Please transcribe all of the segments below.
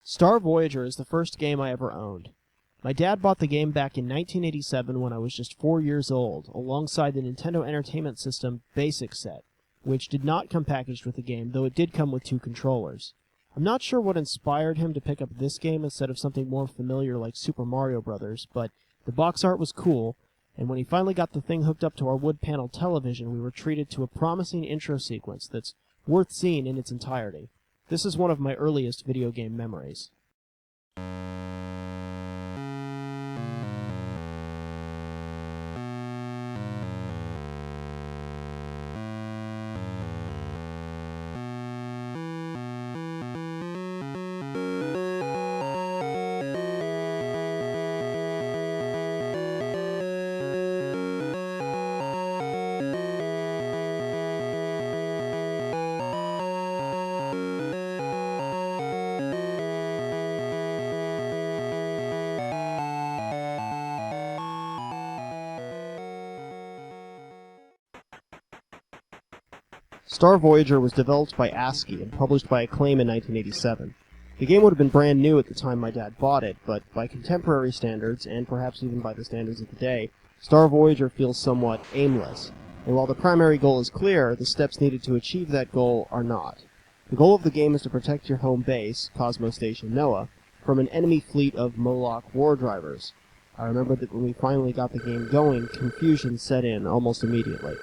Star Voyager is the first game I ever owned. My dad bought the game back in 1987 when I was just 4 years old, alongside the Nintendo Entertainment System Basic Set, which did not come packaged with the game, though it did come with 2 controllers. I'm not sure what inspired him to pick up this game instead of something more familiar like Super Mario Bros., but the box art was cool, and when he finally got the thing hooked up to our wood panel television, we were treated to a promising intro sequence that's worth seeing in its entirety. This is one of my earliest video game memories. Star Voyager was developed by ASCII and published by Acclaim in 1987. The game would have been brand new at the time my dad bought it, but by contemporary standards, and perhaps even by the standards of the day, Star Voyager feels somewhat aimless. And while the primary goal is clear, the steps needed to achieve that goal are not. The goal of the game is to protect your home base, Cosmo Station Noah, from an enemy fleet of Moloch war drivers. I remember that when we finally got the game going, confusion set in almost immediately.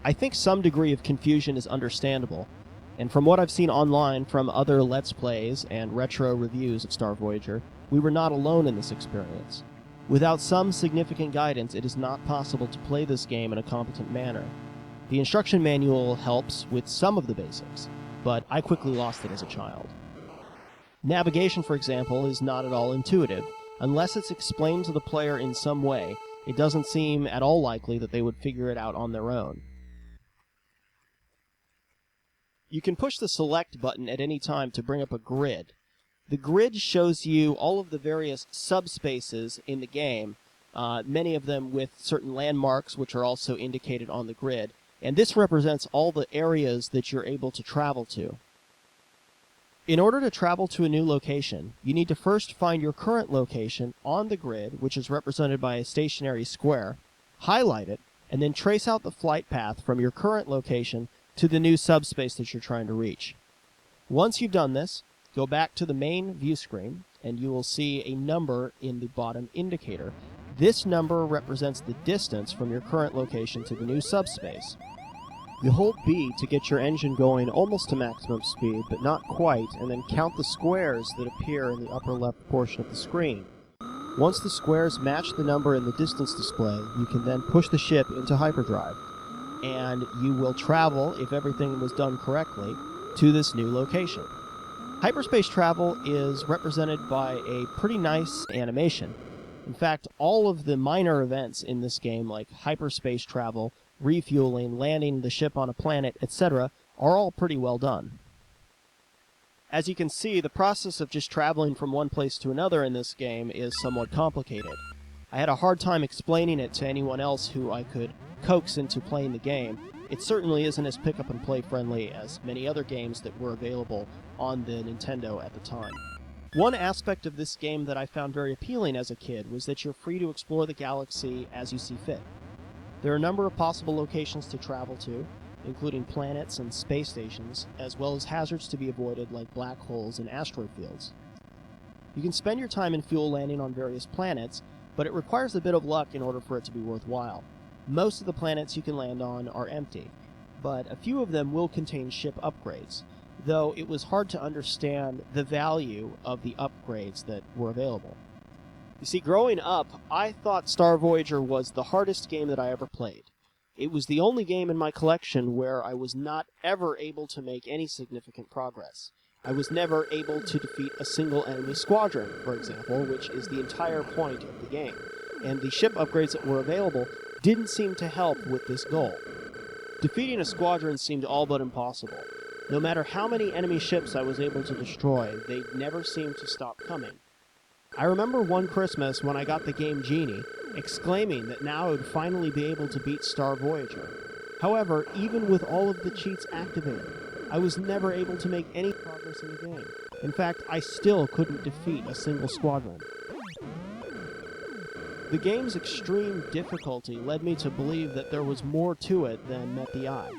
I think some degree of confusion is understandable, and from what I've seen online from other Let's Plays and retro reviews of Star Voyager, we were not alone in this experience. Without some significant guidance, it is not possible to play this game in a competent manner. The instruction manual helps with some of the basics, but I quickly lost it as a child. Navigation, for example, is not at all intuitive. Unless it's explained to the player in some way, it doesn't seem at all likely that they would figure it out on their own. You can push the select button at any time to bring up a grid. The grid shows you all of the various subspaces in the game, many of them with certain landmarks which are also indicated on the grid, and this represents all the areas that you're able to travel to. In order to travel to a new location, you need to first find your current location on the grid, which is represented by a stationary square, highlight it, and then trace out the flight path from your current location to the new subspace that you're trying to reach. Once you've done this, go back to the main view screen, and you will see a number in the bottom indicator. This number represents the distance from your current location to the new subspace. You hold B to get your engine going almost to maximum speed, but not quite, and then count the squares that appear in the upper left portion of the screen. Once the squares match the number in the distance display, you can then push the ship into hyperdrive, and you will travel, if everything was done correctly, to this new location. Hyperspace travel is represented by a pretty nice animation. In fact, all of the minor events in this game, like hyperspace travel, refueling, landing the ship on a planet, etc., are all pretty well done. As you can see, the process of just traveling from one place to another in this game is somewhat complicated. I had a hard time explaining it to anyone else who I could coax into playing the game. It certainly isn't as pick-up-and-play friendly as many other games that were available on the Nintendo at the time. One aspect of this game that I found very appealing as a kid was that you're free to explore the galaxy as you see fit. There are a number of possible locations to travel to, including planets and space stations, as well as hazards to be avoided like black holes and asteroid fields. You can spend your time in fuel landing on various planets, but it requires a bit of luck in order for it to be worthwhile. Most of the planets you can land on are empty, but a few of them will contain ship upgrades, though it was hard to understand the value of the upgrades that were available. You see, growing up, I thought Star Voyager was the hardest game that I ever played. It was the only game in my collection where I was not ever able to make any significant progress. I was never able to defeat a single enemy squadron, for example, which is the entire point of the game, and the ship upgrades that were available didn't seem to help with this goal. Defeating a squadron seemed all but impossible. No matter how many enemy ships I was able to destroy, they never seemed to stop coming. I remember one Christmas when I got the game Genie, exclaiming that now I would finally be able to beat Star Voyager. However, even with all of the cheats activated, I was never able to make any progress in the game. In fact, I still couldn't defeat a single squadron. The game's extreme difficulty led me to believe that there was more to it than met the eye.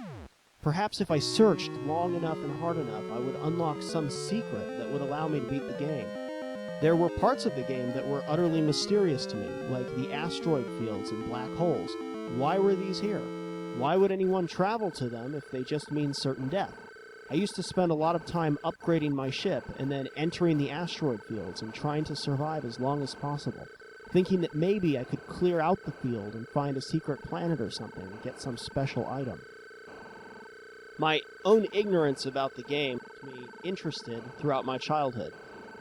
Perhaps if I searched long enough and hard enough, I would unlock some secret that would allow me to beat the game. There were parts of the game that were utterly mysterious to me, like the asteroid fields and black holes. Why were these here? Why would anyone travel to them if they just mean certain death? I used to spend a lot of time upgrading my ship and then entering the asteroid fields and trying to survive as long as possible, thinking that maybe I could clear out the field and find a secret planet or something and get some special item. My own ignorance about the game kept me interested throughout my childhood.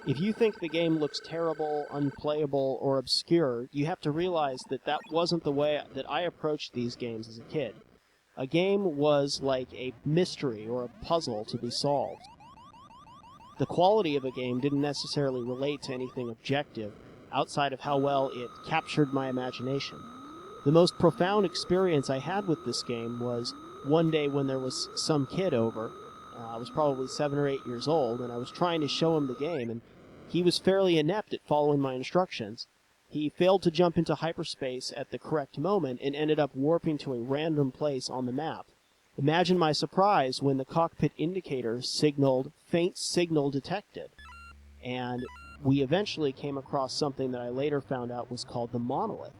If you think the game looks terrible, unplayable, or obscure, you have to realize that that wasn't the way that I approached these games as a kid. A game was like a mystery or a puzzle to be solved. The quality of a game didn't necessarily relate to anything objective outside of how well it captured my imagination. The most profound experience I had with this game was one day when there was some kid over. I was probably 7 or 8 years old, and I was trying to show him the game, and he was fairly inept at following my instructions. He failed to jump into hyperspace at the correct moment and ended up warping to a random place on the map. Imagine my surprise when the cockpit indicator signaled faint signal detected, and we eventually came across something that I later found out was called the monolith.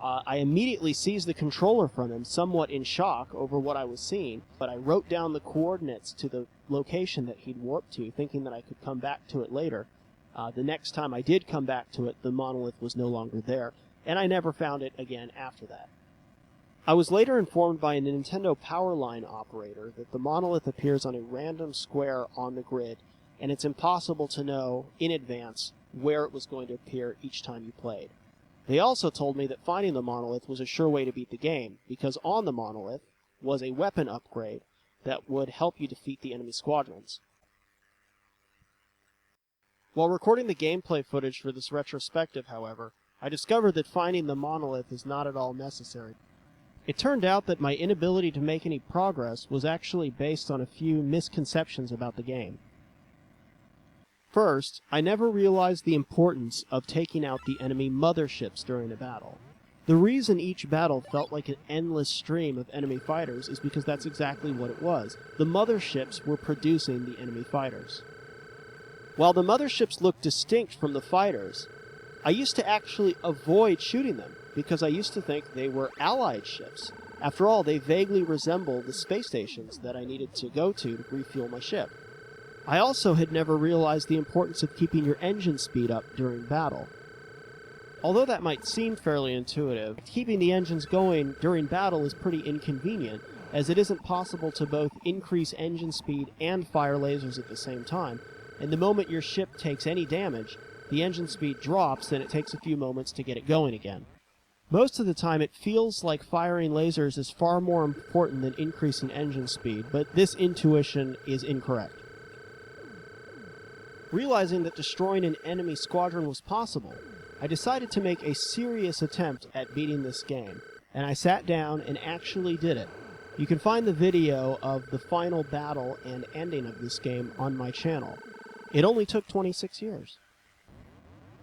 I immediately seized the controller from him, somewhat in shock over what I was seeing, but I wrote down the coordinates to the location that he'd warped to, thinking that I could come back to it later. The next time I did come back to it, the monolith was no longer there, and I never found it again after that. I was later informed by a Nintendo Powerline operator that the monolith appears on a random square on the grid, and it's impossible to know in advance where it was going to appear each time you played. They also told me that finding the monolith was a sure way to beat the game, because on the monolith was a weapon upgrade that would help you defeat the enemy squadrons. While recording the gameplay footage for this retrospective, however, I discovered that finding the monolith is not at all necessary. It turned out that my inability to make any progress was actually based on a few misconceptions about the game. First, I never realized the importance of taking out the enemy motherships during a battle. The reason each battle felt like an endless stream of enemy fighters is because that's exactly what it was. The motherships were producing the enemy fighters. While the motherships looked distinct from the fighters, I used to actually avoid shooting them because I used to think they were allied ships. After all, they vaguely resemble the space stations that I needed to go to refuel my ship. I also had never realized the importance of keeping your engine speed up during battle. Although that might seem fairly intuitive, keeping the engines going during battle is pretty inconvenient, as it isn't possible to both increase engine speed and fire lasers at the same time, and the moment your ship takes any damage, the engine speed drops and it takes a few moments to get it going again. Most of the time it feels like firing lasers is far more important than increasing engine speed, but this intuition is incorrect. Realizing that destroying an enemy squadron was possible, I decided to make a serious attempt at beating this game, and I sat down and actually did it. You can find the video of the final battle and ending of this game on my channel. It only took 26 years.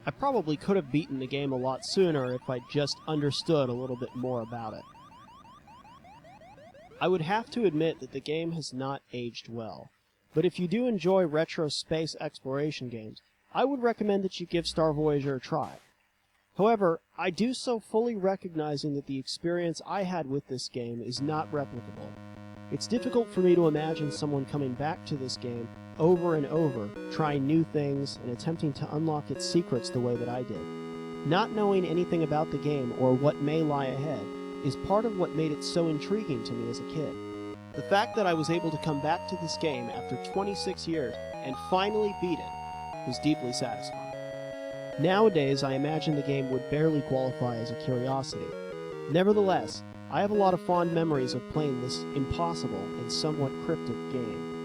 I probably could have beaten the game a lot sooner if I just understood a little bit more about it. I would have to admit that the game has not aged well. But if you do enjoy retro space exploration games, I would recommend that you give Star Voyager a try. However, I do so fully recognizing that the experience I had with this game is not replicable. It's difficult for me to imagine someone coming back to this game over and over, trying new things and attempting to unlock its secrets the way that I did. Not knowing anything about the game or what may lie ahead is part of what made it so intriguing to me as a kid. The fact that I was able to come back to this game after 26 years and finally beat it was deeply satisfying. Nowadays, I imagine the game would barely qualify as a curiosity. Nevertheless, I have a lot of fond memories of playing this impossible and somewhat cryptic game.